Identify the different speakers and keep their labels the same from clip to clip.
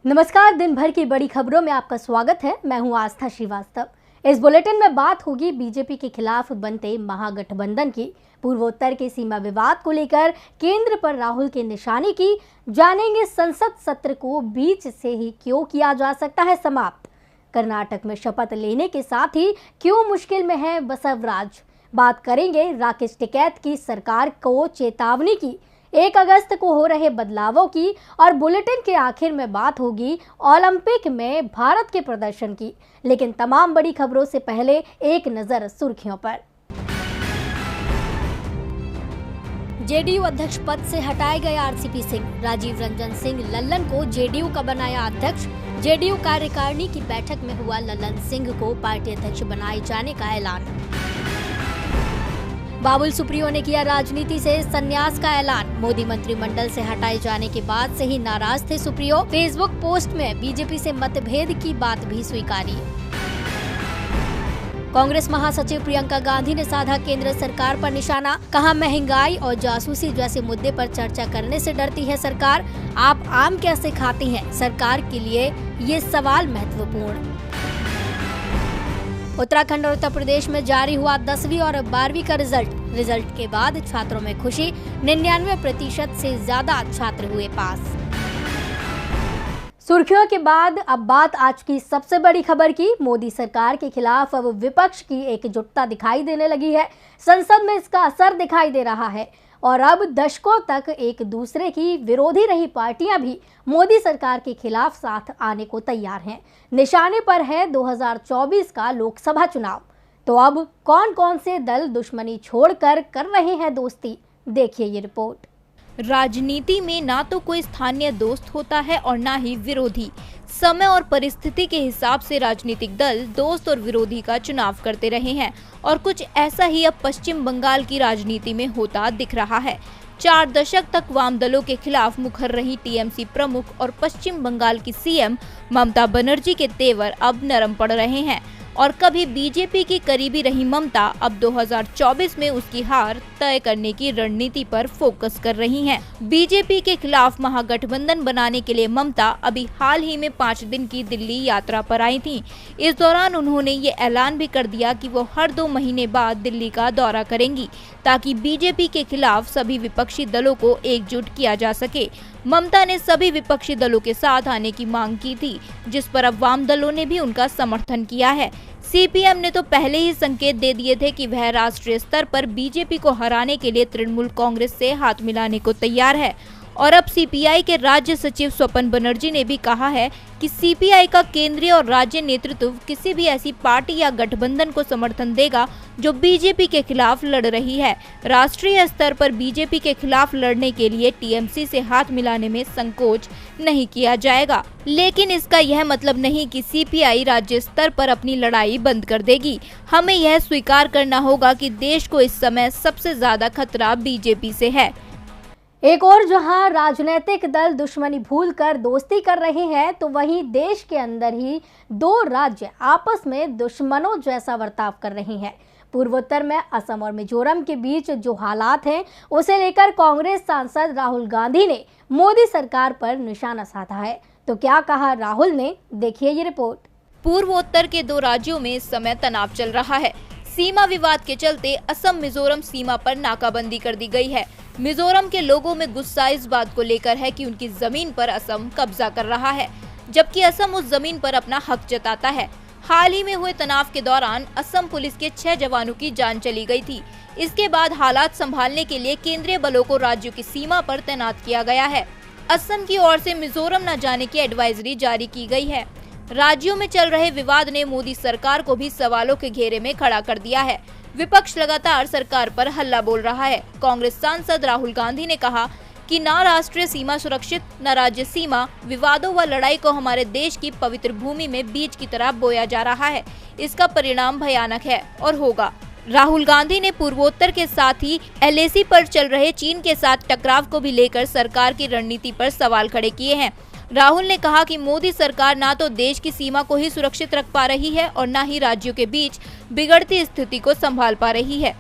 Speaker 1: नमस्कार। दिन भर की बड़ी खबरों में आपका स्वागत है। मैं हूं आस्था श्रीवास्तव। इस बुलेटिन में बात होगी बीजेपी के खिलाफ बनते महागठबंधन की, पूर्वोत्तर के सीमा विवाद को लेकर केंद्र पर राहुल की निशाने की, जानेंगे संसद सत्र को बीच से ही क्यों किया जा सकता है समाप्त, कर्नाटक में शपथ लेने के साथ ही क्यों मुश्किल में है बसवराज, बात करेंगे राकेश टिकैत की सरकार को चेतावनी की, 1 अगस्त को हो रहे बदलावों की, और बुलेटिन के आखिर में बात होगी ओलंपिक में भारत के प्रदर्शन की। लेकिन तमाम बड़ी खबरों से पहले एक नजर सुर्खियों पर। जेडीयू अध्यक्ष पद से हटाए गए आरसीपी सिंह, राजीव रंजन सिंह लल्लन को जेडीयू का बनाया अध्यक्ष। जेडीयू कार्यकारिणी की बैठक में हुआ लल्लन सिंह को पार्टी अध्यक्ष बनाए जाने का ऐलान। बाबुल सुप्रियो ने किया राजनीति से संन्यास का ऐलान। मोदी मंत्रिमंडल से हटाए जाने के बाद से ही नाराज थे सुप्रियो। फेसबुक पोस्ट में बीजेपी से मतभेद की बात भी स्वीकारी। कांग्रेस महासचिव प्रियंका गांधी ने साधा केंद्र सरकार पर निशाना, कहा महंगाई और जासूसी जैसे मुद्दे पर चर्चा करने से डरती है सरकार। आप आम कैसे खाती हैं, सरकार के लिए ये सवाल महत्वपूर्ण। उत्तराखंड और उत्तर प्रदेश में जारी हुआ 10वीं और 12वीं का रिजल्ट के बाद छात्रों में खुशी, 99% से ज्यादा छात्र हुए पास। सुर्खियों के बाद अब बात आज की सबसे बड़ी खबर की। मोदी सरकार के खिलाफ अब विपक्ष की एकजुटता दिखाई देने लगी है। संसद में इसका असर दिखाई दे रहा है और अब दशकों तक एक दूसरे की विरोधी रही पार्टियां भी मोदी सरकार के खिलाफ साथ आने को तैयार हैं। निशाने पर है 2024 का लोकसभा चुनाव। तो अब कौन कौन से दल दुश्मनी छोड़कर कर रहे हैं दोस्ती, देखिए ये रिपोर्ट।
Speaker 2: राजनीति में ना तो कोई स्थानीय दोस्त होता है और ना ही विरोधी। समय और परिस्थिति के हिसाब से राजनीतिक दल दोस्त और विरोधी का चुनाव करते रहे हैं और कुछ ऐसा ही अब पश्चिम बंगाल की राजनीति में होता दिख रहा है। 4 दशक तक वाम दलों के खिलाफ मुखर रही टीएमसी प्रमुख और पश्चिम बंगाल की सीएम ममता बनर्जी के तेवर अब नरम पड़ रहे हैं और कभी बीजेपी की करीबी रही ममता अब 2024 में उसकी हार तय करने की रणनीति पर फोकस कर रही हैं। बीजेपी के खिलाफ महागठबंधन बनाने के लिए ममता अभी हाल ही में 5 दिन की दिल्ली यात्रा पर आई थी। इस दौरान उन्होंने ये ऐलान भी कर दिया कि वो हर 2 महीने बाद दिल्ली का दौरा करेंगी ताकि बीजेपी के खिलाफ सभी विपक्षी दलों को एकजुट किया जा सके। ममता ने सभी विपक्षी दलों के साथ आने की मांग की थी, जिस पर अब वाम दलों ने भी उनका समर्थन किया है। सीपीएम ने तो पहले ही संकेत दे दिए थे कि वह राष्ट्रीय स्तर पर बीजेपी को हराने के लिए तृणमूल कांग्रेस से हाथ मिलाने को तैयार है। और अब सीपीआई के राज्य सचिव स्वपन बनर्जी ने भी कहा है कि सीपीआई का केंद्रीय और राज्य नेतृत्व किसी भी ऐसी पार्टी या गठबंधन को समर्थन देगा जो बीजेपी के खिलाफ लड़ रही है। राष्ट्रीय स्तर पर बीजेपी के खिलाफ लड़ने के लिए टीएमसी से हाथ मिलाने में संकोच नहीं किया जाएगा। लेकिन इसका यह मतलब नहीं कि सीपीआई राज्य स्तर पर अपनी लड़ाई बंद कर देगी। हमें यह स्वीकार करना होगा कि देश को इस समय सबसे ज्यादा खतरा बीजेपी से है।
Speaker 1: एक और जहां राजनीतिक दल दुश्मनी भूलकर दोस्ती कर रहे हैं, तो वहीं देश के अंदर ही 2 राज्य आपस में दुश्मनों जैसा बर्ताव कर रहे हैं। पूर्वोत्तर में असम और मिजोरम के बीच जो हालात हैं, उसे लेकर कांग्रेस सांसद राहुल गांधी ने मोदी सरकार पर निशाना साधा है। तो क्या कहा राहुल ने, देखिए ये रिपोर्ट।
Speaker 2: पूर्वोत्तर के 2 राज्यों में इस समय तनाव चल रहा है। सीमा विवाद के चलते असम मिजोरम सीमा पर नाकाबंदी कर दी गई है। मिजोरम के लोगों में गुस्सा इस बात को लेकर है कि उनकी जमीन पर असम कब्जा कर रहा है, जबकि असम उस जमीन पर अपना हक जताता है। हाल ही में हुए तनाव के दौरान असम पुलिस के 6 जवानों की जान चली गई थी। इसके बाद हालात संभालने के लिए केंद्रीय बलों को राज्यों की सीमा पर तैनात किया गया है। असम की ओर से मिजोरम न जाने की एडवाइजरी जारी की गई है। राज्यों में चल रहे विवाद ने मोदी सरकार को भी सवालों के घेरे में खड़ा कर दिया है। विपक्ष लगातार सरकार पर हल्ला बोल रहा है। कांग्रेस सांसद राहुल गांधी ने कहा कि न राष्ट्रीय सीमा सुरक्षित, न राज्य सीमा, विवादों व लड़ाई को हमारे देश की पवित्र भूमि में बीज की तरह बोया जा रहा है। इसका परिणाम भयानक है और होगा। राहुल गांधी ने पूर्वोत्तर के साथ ही एलएसी पर चल रहे चीन के साथ टकराव को भी लेकर सरकार की रणनीति पर सवाल खड़े किए हैं। राहुल ने कहा कि मोदी सरकार ना तो देश की सीमा को ही सुरक्षित रख पा रही है और न ही राज्यों के बीच बिगड़ती स्थिति को संभाल पा रही है।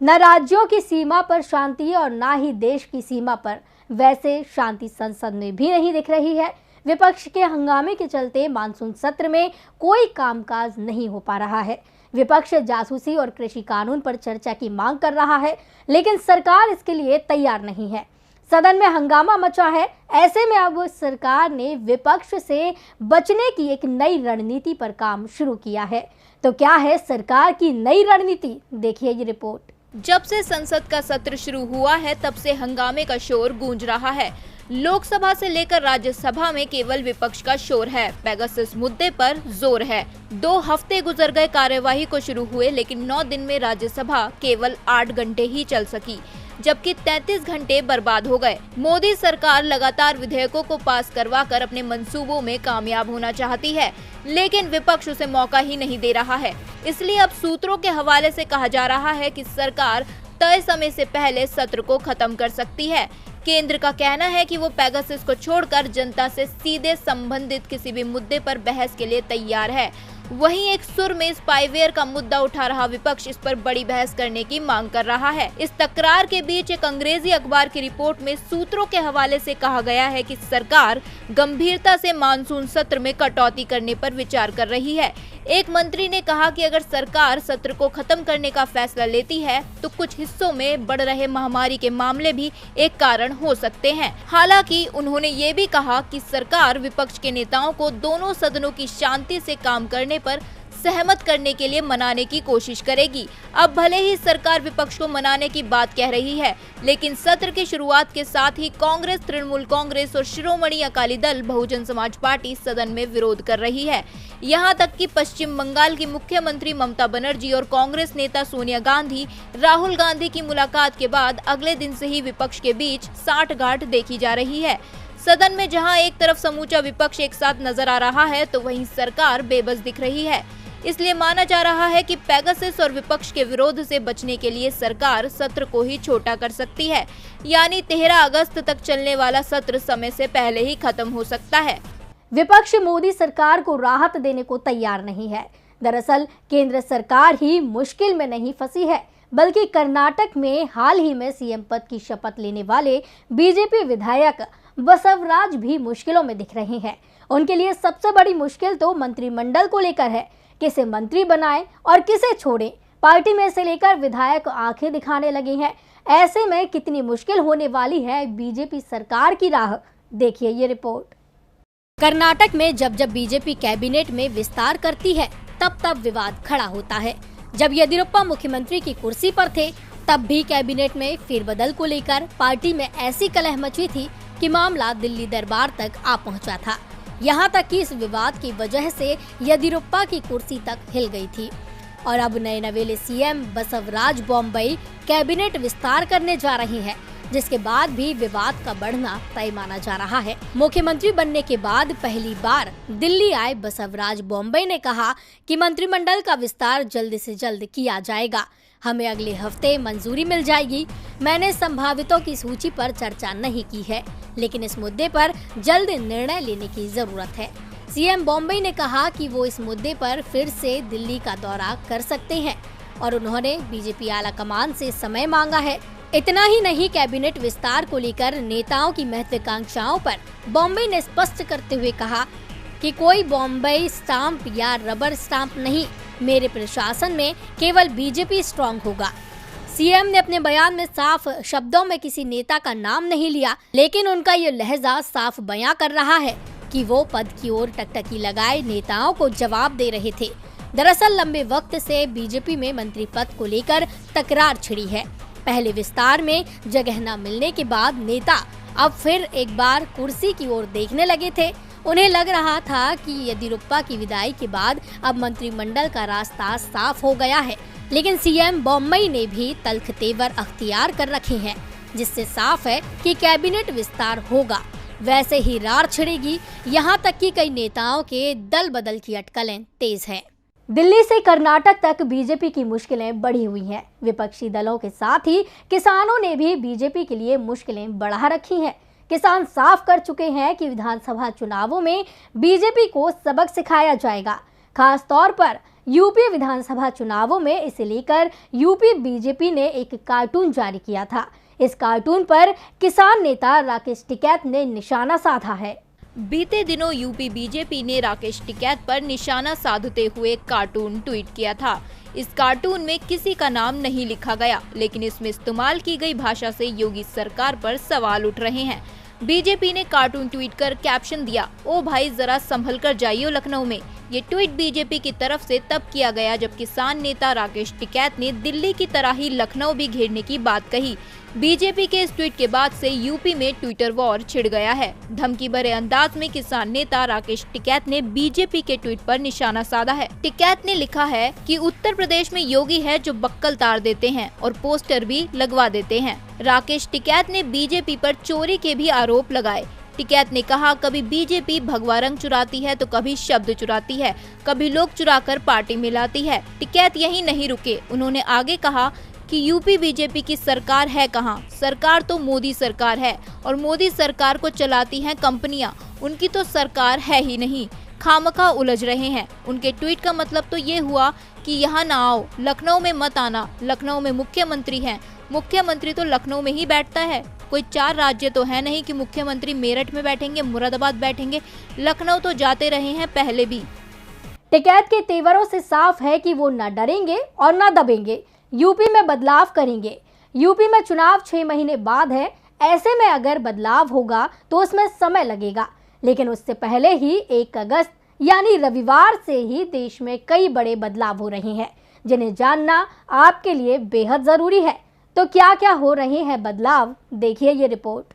Speaker 1: न राज्यों की सीमा पर शांति और न ही देश की सीमा पर वैसे शांति संसद में भी नहीं दिख रही है। विपक्ष के हंगामे के चलते मानसून सत्र में कोई कामकाज नहीं हो पा रहा है। विपक्ष जासूसी और कृषि कानून पर चर्चा की मांग कर रहा है, लेकिन सरकार इसके लिए तैयार नहीं है। सदन में हंगामा मचा है। ऐसे में अब सरकार ने विपक्ष से बचने की एक नई रणनीति पर काम शुरू किया है। तो क्या है सरकार की नई रणनीति, देखिए ये रिपोर्ट।
Speaker 2: जब से संसद का सत्र शुरू हुआ है तब से हंगामे का शोर गूंज रहा है। लोकसभा से लेकर राज्यसभा में केवल विपक्ष का शोर है। पेगासस मुद्दे पर जोर है। 2 हफ्ते गुजर गए कार्यवाही को शुरू हुए, लेकिन 9 दिन में राज्यसभा केवल 8 घंटे ही चल सकी, जबकि 33 घंटे बर्बाद हो गए। मोदी सरकार लगातार विधेयकों को पास करवाकर अपने मंसूबों में कामयाब होना चाहती है, लेकिन विपक्ष उसे मौका ही नहीं दे रहा है। इसलिए अब सूत्रों के हवाले से कहा जा रहा है कि सरकार तय समय से पहले सत्र को खत्म कर सकती है। केंद्र का कहना है कि वो पेगासस को छोड़कर जनता से सीधे संबंधित किसी भी मुद्दे पर बहस के लिए तैयार है। वहीं एक सुर में स्पाईवेयर का मुद्दा उठा रहा विपक्ष इस पर बड़ी बहस करने की मांग कर रहा है। इस तकरार के बीच एक अंग्रेजी अखबार की रिपोर्ट में सूत्रों के हवाले से कहा गया है कि सरकार गंभीरता से मानसून सत्र में कटौती करने पर विचार कर रही है। एक मंत्री ने कहा कि अगर सरकार सत्र को खत्म करने का फैसला लेती है तो कुछ हिस्सों में बढ़ रहे महामारी के मामले भी एक कारण हो सकते हैं। हालांकि उन्होंने ये भी कहा कि सरकार विपक्ष के नेताओं को दोनों सदनों की शांति से काम करने पर सहमत करने के लिए मनाने की कोशिश करेगी। अब भले ही सरकार विपक्ष को मनाने की बात कह रही है, लेकिन सत्र की शुरुआत के साथ ही कांग्रेस, तृणमूल कांग्रेस और शिरोमणि अकाली दल बहुजन समाज पार्टी सदन में विरोध कर रही है। यहाँ तक कि पश्चिम बंगाल की मुख्यमंत्री ममता बनर्जी और कांग्रेस नेता सोनिया गांधी, राहुल गांधी की मुलाकात के बाद अगले दिन से ही विपक्ष के बीच साठगांठ देखी जा रही है। सदन में जहां एक तरफ समूचा विपक्ष एक साथ नजर आ रहा है, तो वहीं सरकार बेबस दिख रही है। इसलिए माना जा रहा है कि पेगासस और विपक्ष के विरोध से बचने के लिए सरकार सत्र को ही छोटा कर सकती है, यानी 13 अगस्त तक चलने वाला सत्र समय से पहले ही खत्म हो सकता है।
Speaker 1: विपक्ष मोदी सरकार को राहत देने को तैयार नहीं है। दरअसल केंद्र सरकार ही मुश्किल में नहीं फंसी है, बल्कि कर्नाटक में हाल ही में सीएम पद की शपथ लेने वाले बीजेपी विधायक बसवराज भी मुश्किलों में दिख रहे हैं। उनके लिए सबसे बड़ी मुश्किल तो मंत्रिमंडल को लेकर है। किसे मंत्री बनाएं और किसे छोड़ें, पार्टी में से लेकर विधायक आंखें दिखाने लगे हैं। ऐसे में कितनी मुश्किल होने वाली है बीजेपी सरकार की राह, देखिए ये रिपोर्ट। कर्नाटक में जब जब बीजेपी कैबिनेट में विस्तार करती है तब तब विवाद खड़ा होता है। जब येदियुरप्पा मुख्यमंत्री की कुर्सी पर थे तब भी कैबिनेट में फेरबदल को लेकर पार्टी में ऐसी कलह मची थी कि मामला दिल्ली दरबार तक आ पहुंचा था। यहाँ तक कि इस विवाद की वजह से येदियुरप्पा की कुर्सी तक हिल गई थी। और अब नए नवेले सीएम बसवराज बॉम्बई कैबिनेट विस्तार करने जा रहे हैं, जिसके बाद भी विवाद का बढ़ना तय माना जा रहा है। मुख्यमंत्री बनने के बाद पहली बार दिल्ली आए बसवराज बॉम्बई ने कहा कि मंत्रिमंडल का विस्तार जल्द से जल्द किया जाएगा। हमें अगले हफ्ते मंजूरी मिल जाएगी। मैंने संभावितों की सूची पर चर्चा नहीं की है, लेकिन इस मुद्दे पर जल्द निर्णय लेने की जरूरत है। सीएम बॉम्बई ने कहा कि वो इस मुद्दे पर फिर से दिल्ली का दौरा कर सकते हैं और उन्होंने बीजेपी आला कमान से समय मांगा है। इतना ही नहीं, कैबिनेट विस्तार को लेकर नेताओं की महत्वाकांक्षाओं पर बॉम्बई ने स्पष्ट करते हुए कहा कि कोई बॉम्बई स्टाम्प या रबर स्टाम्प नहीं, मेरे प्रशासन में केवल बीजेपी स्ट्रांग होगा। सीएम ने अपने बयान में साफ शब्दों में किसी नेता का नाम नहीं लिया, लेकिन उनका ये लहजा साफ बयां कर रहा है कि वो पद की ओर टकटकी लगाए नेताओं को जवाब दे रहे थे। दरअसल लंबे वक्त से बीजेपी में मंत्री पद को लेकर तकरार छिड़ी है। पहले विस्तार में जगह न मिलने के बाद नेता अब फिर एक बार कुर्सी की ओर देखने लगे थे। उन्हें लग रहा था कि येदियुरप्पा की विदाई के बाद अब मंत्रिमंडल का रास्ता साफ हो गया है, लेकिन सीएम बॉम्बई ने भी तल्ख तेवर अख्तियार कर रखे हैं, जिससे साफ है कि कैबिनेट विस्तार होगा। वैसे ही रार छिड़ेगी। यहाँ तक कि कई नेताओं के दल बदल की अटकलें तेज हैं। दिल्ली से कर्नाटक तक बीजेपी की मुश्किलें बढ़ी हुई हैं। विपक्षी दलों के साथ ही किसानों ने भी बीजेपी के लिए मुश्किलें बढ़ा रखी हैं। किसान साफ कर चुके हैं कि विधानसभा चुनावों में बीजेपी को सबक सिखाया जाएगा। खास तौर पर यूपी विधानसभा चुनावों में इसे लेकर यूपी बीजेपी ने एक कार्टून जारी किया था। इस कार्टून पर किसान नेता राकेश टिकैत ने निशाना साधा है।
Speaker 2: बीते दिनों यूपी बीजेपी ने राकेश टिकैत पर निशाना साधते हुए कार्टून ट्वीट किया था। इस कार्टून में किसी का नाम नहीं लिखा गया, लेकिन इसमें इस्तेमाल की गई भाषा से योगी सरकार पर सवाल उठ रहे हैं। बीजेपी ने कार्टून ट्वीट कर कैप्शन दिया, ओ भाई जरा संभल कर जाइयो लखनऊ में। ये ट्वीट बीजेपी की तरफ से तब किया गया जब किसान नेता राकेश टिकैत ने दिल्ली की तरह ही लखनऊ भी घेरने की बात कही। बीजेपी के इस ट्वीट के बाद से यूपी में ट्विटर वॉर छिड़ गया है। धमकी भरे अंदाज में किसान नेता राकेश टिकैत ने बीजेपी के ट्वीट पर निशाना साधा है। टिकैत ने लिखा है कि उत्तर प्रदेश में योगी है जो बक्कल तार देते हैं और पोस्टर भी लगवा देते हैं। राकेश टिकैत ने बीजेपी पर चोरी के भी आरोप लगाए। टिकैत ने कहा, कभी बीजेपी भगवा रंग चुराती है तो कभी शब्द चुराती है, कभी लोग चुराकर पार्टी मिलाती है। टिकैत यही नहीं रुके, उन्होंने आगे कहा कि यूपी बीजेपी की सरकार है कहाँ? सरकार तो मोदी सरकार है और मोदी सरकार को चलाती हैं कंपनियां, उनकी तो सरकार है ही नहीं। खामखा उलझ रहे हैं। उनके ट्वीट का मतलब तो ये हुआ कि यहाँ ना आओ, लखनऊ में मत आना, लखनऊ में मुख्यमंत्री हैं, मुख्यमंत्री तो लखनऊ में ही बैठता है। कोई 4 राज्य तो है नहीं कि मुख्यमंत्री मेरठ में बैठेंगे, मुरादाबाद बैठेंगे, लखनऊ तो जाते रहे हैं पहले भी।
Speaker 1: टिकैत के तेवरों से साफ है कि वो न डरेंगे और न दबेंगे, यूपी में बदलाव करेंगे। यूपी में चुनाव 6 महीने बाद है, ऐसे में अगर बदलाव होगा तो उसमें समय लगेगा, लेकिन उससे पहले ही 1 अगस्त यानी रविवार से ही देश में कई बड़े बदलाव हो रहे हैं, जिन्हें जानना आपके लिए बेहद जरूरी है। तो क्या क्या हो रहे हैं बदलाव, देखिए ये रिपोर्ट।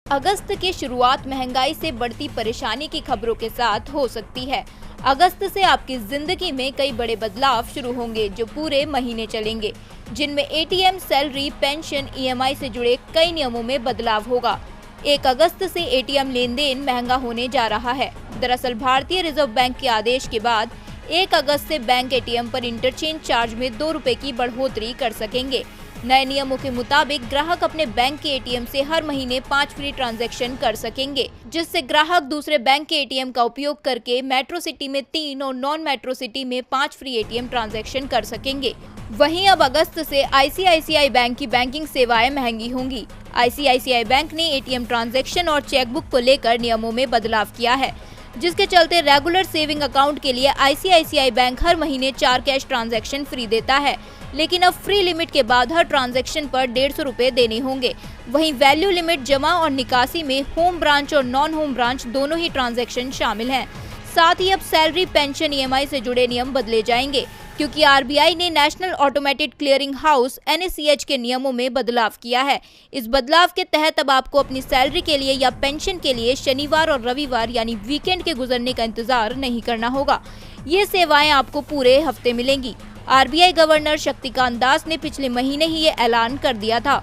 Speaker 2: अगस्त की शुरुआत महंगाई से बढ़ती परेशानी की खबरों के साथ हो सकती है। अगस्त से आपकी जिंदगी में कई बड़े बदलाव शुरू होंगे जो पूरे महीने चलेंगे, जिनमें एटीएम, सैलरी, पेंशन, ईएमआई से जुड़े कई नियमों में बदलाव होगा। 1 अगस्त से एटीएम लेन देन महंगा होने जा रहा है। दरअसल भारतीय रिजर्व बैंक के आदेश के बाद 1 अगस्त से बैंक एटीएम पर इंटरचेंज चार्ज में 2 रुपए की बढ़ोतरी कर सकेंगे। नए नियमों के मुताबिक ग्राहक अपने बैंक के एटीएम से हर महीने 5 फ्री ट्रांजैक्शन कर सकेंगे, जिससे ग्राहक दूसरे बैंक के एटीएम का उपयोग करके मेट्रो सिटी में 3 और नॉन मेट्रो सिटी में 5 फ्री एटीएम ट्रांजैक्शन कर सकेंगे। वहीं अब अगस्त से आईसीआईसीआई बैंक की बैंकिंग सेवाएं महंगी होंगी। आईसीआईसीआई बैंक ने एटीएम ट्रांजैक्शन और चेकबुक को लेकर नियमों में बदलाव किया है, जिसके चलते रेगुलर सेविंग अकाउंट के लिए आईसीआईसीआई बैंक हर महीने 4 कैश ट्रांजैक्शन फ्री देता है, लेकिन अब फ्री लिमिट के बाद हर ट्रांजैक्शन पर 150 रुपए देने होंगे। वहीं वैल्यू लिमिट जमा और निकासी में होम ब्रांच और नॉन होम ब्रांच दोनों ही ट्रांजैक्शन शामिल हैं। साथ ही अब सैलरी, पेंशन, ईएमआई से जुड़े नियम बदले जाएंगे, क्योंकि आरबीआई ने national automated clearing house (NACH) के नियमों में बदलाव किया है। इस बदलाव के तहत अब आपको अपनी सैलरी के लिए या पेंशन के लिए शनिवार और रविवार यानी वीकेंड के गुजरने का इंतजार नहीं करना होगा। ये सेवाएं आपको पूरे हफ्ते मिलेंगी। आरबीआई गवर्नर शक्तिकांत दास ने पिछले महीने ही ये ऐलान कर दिया था।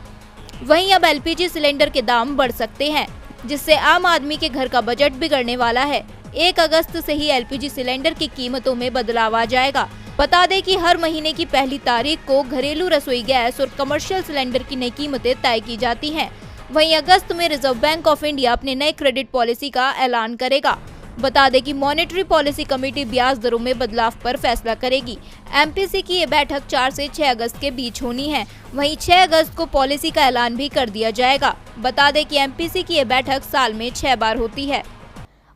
Speaker 2: वहीं अब एलपीजी सिलेंडर के दाम बढ़ सकते हैं, जिससे आम आदमी के घर का बजट बिगड़ने वाला है। 1 अगस्त से ही एलपीजी सिलेंडर की कीमतों में बदलाव आ जाएगा। बता दें कि हर महीने की पहली तारीख को घरेलू रसोई गैस और कमर्शियल सिलेंडर की नई कीमतें तय की जाती हैं। वहीं अगस्त में रिजर्व बैंक ऑफ इंडिया अपने नए क्रेडिट पॉलिसी का ऐलान करेगा। बता दें कि मॉनेटरी पॉलिसी कमेटी ब्याज दरों में बदलाव पर फैसला करेगी। एमपीसी की ये बैठक 4 से 6 अगस्त के बीच होनी है। वहीं 6 अगस्त को पॉलिसी का ऐलान भी कर दिया जाएगा। बता दें कि एमपीसी की ये बैठक साल में 6 बार होती है।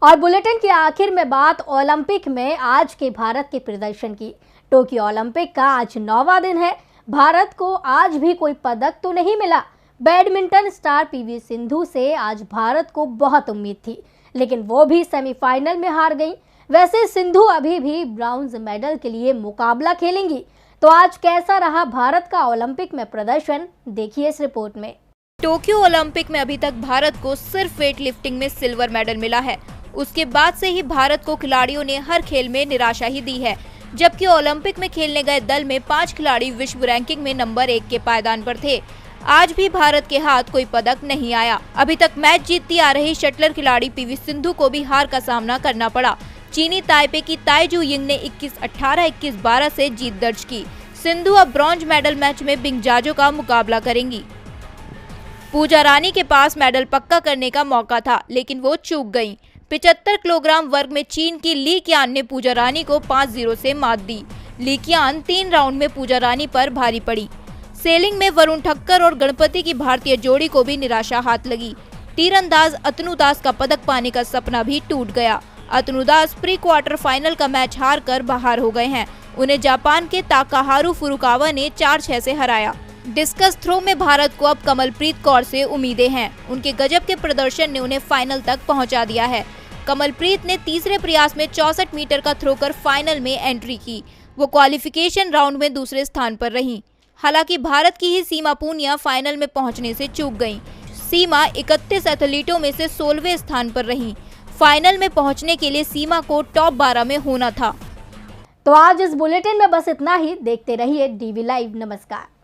Speaker 1: और बुलेटिन के आखिर में बात ओलंपिक में आज के भारत के प्रदर्शन की। टोक्यो ओलंपिक का आज 9वां दिन है। भारत को आज भी कोई पदक तो नहीं मिला। बैडमिंटन स्टार पीवी सिंधु से आज भारत को बहुत उम्मीद थी, लेकिन वो भी सेमीफाइनल में हार गई। वैसे सिंधु अभी भी ब्रॉन्ज मेडल के लिए मुकाबला खेलेंगी। तो आज कैसा रहा भारत का ओलंपिक में प्रदर्शन, देखिए इस रिपोर्ट में।
Speaker 2: टोक्यो ओलंपिक में अभी तक भारत को सिर्फ वेट लिफ्टिंग में सिल्वर मेडल मिला है। उसके बाद से ही भारत को खिलाड़ियों ने हर खेल में निराशा ही दी है, जबकि ओलंपिक में खेलने गए दल में 5 खिलाड़ी विश्व रैंकिंग में नंबर 1 के पायदान पर थे। आज भी भारत के हाथ कोई पदक नहीं आया। अभी तक मैच जीतती आ रही शटलर खिलाड़ी पीवी सिंधु को भी हार का सामना करना पड़ा। चीनी ताइपे की ताई जू यिंग ने 21-18, 21-12 से जीत दर्ज की। सिंधु अब ब्रॉन्ज मेडल मैच में बिंग जाजो का मुकाबला करेंगी। पूजा रानी के पास मेडल पक्का करने का मौका था, लेकिन वो चूक गयी। 75 किलोग्राम वर्ग में चीन की ली क्यान ने पूजा रानी को 5-0 से मात दी। ली क्यान 3 राउंड में पूजा रानी पर भारी पड़ी। सेलिंग में वरुण ठक्कर और गणपति की भारतीय जोड़ी को भी निराशा हाथ लगी। तीरंदाज अतनु दास का पदक पाने का सपना भी टूट गया। अतनु दास प्री क्वार्टर फाइनल का मैच हारकर बाहर हो गए हैं। उन्हें जापान के ताकाहारू फुरुकावा ने 4-6 से हराया। डिस्कस थ्रो में भारत को अब कमलप्रीत कौर से उम्मीदें हैं। उनके गजब के प्रदर्शन ने उन्हें फाइनल तक पहुंचा दिया है। कमलप्रीत ने तीसरे प्रयास में 64 मीटर का थ्रो कर फाइनल में एंट्री की। वो क्वालिफिकेशन राउंड में दूसरे स्थान पर रहीं। हालांकि भारत की ही सीमा पूनिया फाइनल में पहुंचने से चूक गईं। सीमा 31 एथलीटों में से 16वें स्थान पर रहीं। फाइनल में पहुंचने के लिए सीमा को टॉप 12 में होना था।
Speaker 1: तो आज इस बुलेटिन में बस इतना ही। देखते रहिए डीवी लाइव। नमस्कार।